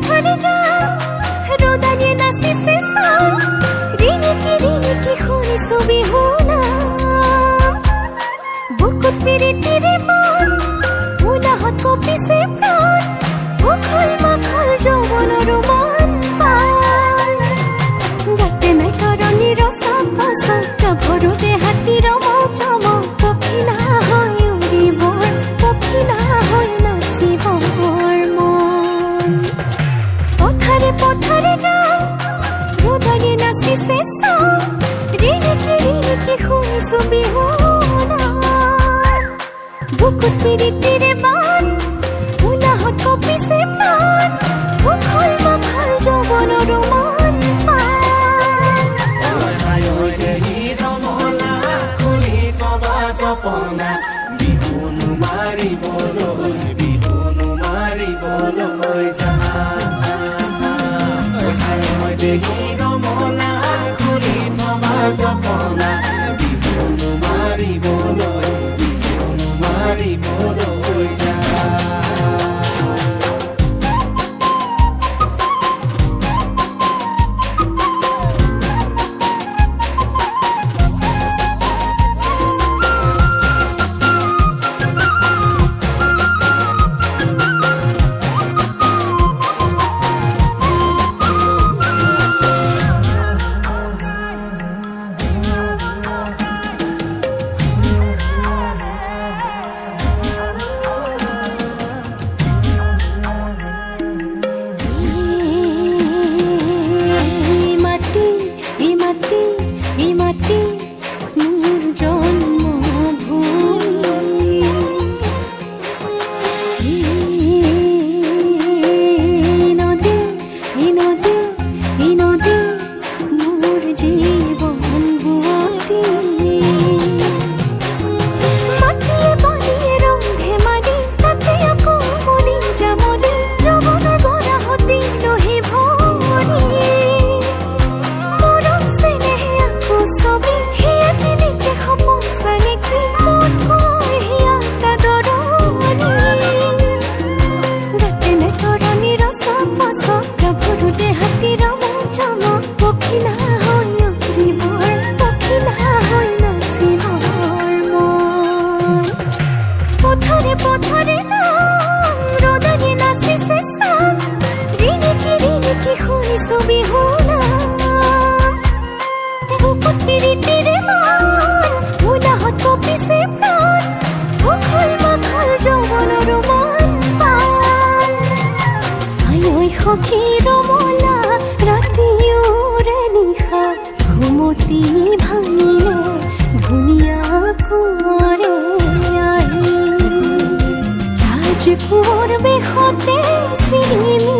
পথাৰে যাওঁ ৰদালিয়ে নাচিছে চাওঁ ৰিণিকি শুনিছো বিহু নাম বুকুত পিৰিতিৰে মন উলাহত কঁপিছে প্ৰাণ উখল মাখল যৌৱনৰ ৰোমান পাল গাতে নাই তৰণিৰ চাপ ভৰোতে হাতীৰ মজমক পখিলা হৈ উৰিবৰ পখিলা হৈ নাচিবৰ মন পথাৰে পথাৰে যাওঁ ৰদালিয়ে নাচিছে চাওঁ ৰিণিকি শুনিছো বিহু নাম বুকুত পিৰিতিৰে বান উলাহত কঁপিছে প্ৰাণ উখল মাখল যৌৱনৰ ৰোমান বিহুনো মাৰিবলৈ যা দেখি ৰমলা খুলি থবা জপনা বিহুনো মাৰিবলৈ যা সখী ৰমলা ৰাতিৰে নিশা ঘুমতি ভাঙিলে ধুনীয়া কুঁৱৰে আহি ৰাজকোঁৱৰ বেশতে চিৰিমি